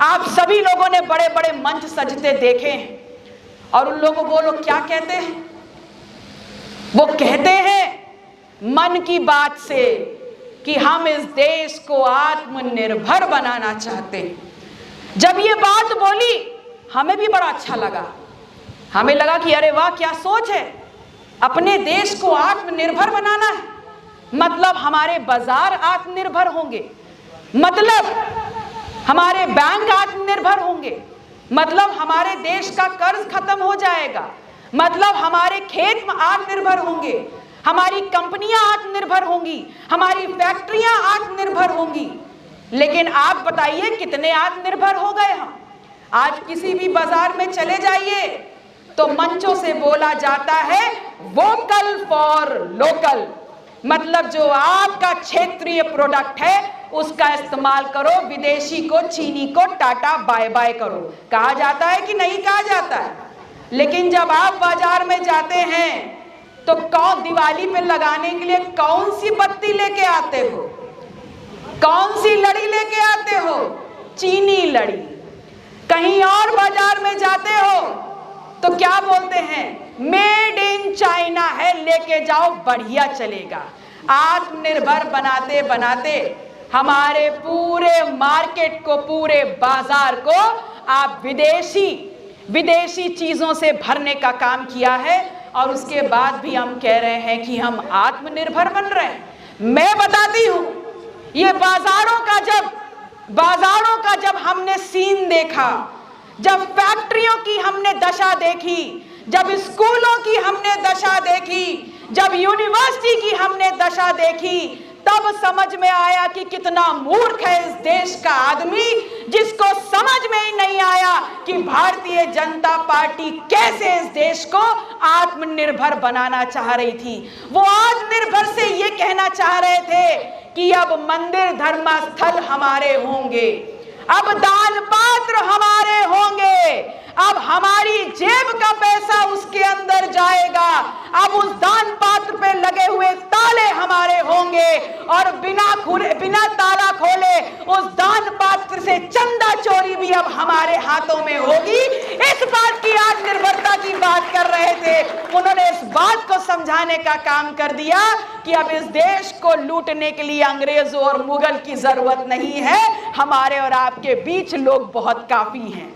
आप सभी लोगों ने बड़े बड़े मंच सजते देखे हैं, और उन लोगों को वो लोग क्या कहते हैं? वो कहते हैं मन की बात से कि हम इस देश को आत्मनिर्भर बनाना चाहते हैं। जब ये बात बोली हमें भी बड़ा अच्छा लगा। हमें लगा कि अरे वाह, क्या सोच है, अपने देश को आत्मनिर्भर बनाना है। मतलब हमारे बाजार आत्मनिर्भर होंगे, मतलब हमारे बैंक आत्मनिर्भर होंगे, मतलब हमारे देश का कर्ज खत्म हो जाएगा, मतलब हमारे खेत आत्मनिर्भर होंगे, हमारी कंपनियां आत्मनिर्भर होंगी, हमारी फैक्ट्रियां आत्मनिर्भर होंगी। लेकिन आप बताइए कितने आत्मनिर्भर हो गए हम? आज किसी भी बाजार में चले जाइए तो मंचों से बोला जाता है वोकल फॉर लोकल, मतलब जो आपका क्षेत्रीय प्रोडक्ट है उसका इस्तेमाल करो, विदेशी को, चीनी को टाटा बाय बाय करो। कहा जाता है कि नहीं कहा जाता है? लेकिन जब आप बाजार में जाते हैं तो कौन दिवाली पे लगाने के लिए कौन सी बत्ती लेके आते हो? कौन सी लड़ी लेके आते हो? चीनी लड़ी। कहीं और बाजार में जाते हो तो क्या बोलते हैं? मेड इन चाइना है, लेके जाओ, बढ़िया चलेगा। आत्मनिर्भर बनाते बनाते हमारे पूरे मार्केट को, पूरे बाजार को आप विदेशी चीजों से भरने का काम किया है, और उसके बाद भी हम कह रहे हैं कि हम आत्मनिर्भर बन रहे हैं। मैं बताती हूं, ये बाजारों का जब हमने सीन देखा, जब फैक्ट्रियों की हमने दशा देखी, जब स्कूलों की हमने दशा देखी, जब यूनिवर्सिटी की हमने दशा देखी, तब समझ में आया कि कितना मूर्ख है इस देश का आदमी, जिसको समझ में ही नहीं आया कि भारतीय जनता पार्टी कैसे इस देश को आत्मनिर्भर बनाना चाह रही थी। वो आत्मनिर्भर से ये कहना चाह रहे थे कि अब मंदिर धर्मस्थल हमारे होंगे, अब दान पात्र हमारे होंगे, अब हमारी जेब का पैसा उसके अंदर जाएगा, अब उस दान पात्र पे लगे हुए ताले हमारे होंगे, और बिना ताला खोले उस दान पात्र से चंदा चोरी भी अब हमारे हाथों में होगी। इस बात की आत्मनिर्भरता की बात कर रहे थे। उन्होंने इस बात को समझाने का काम कर दिया कि अब इस देश को लूटने के लिए अंग्रेजों और मुगल की जरूरत नहीं है, हमारे और आपके बीच लोग बहुत काफी हैं।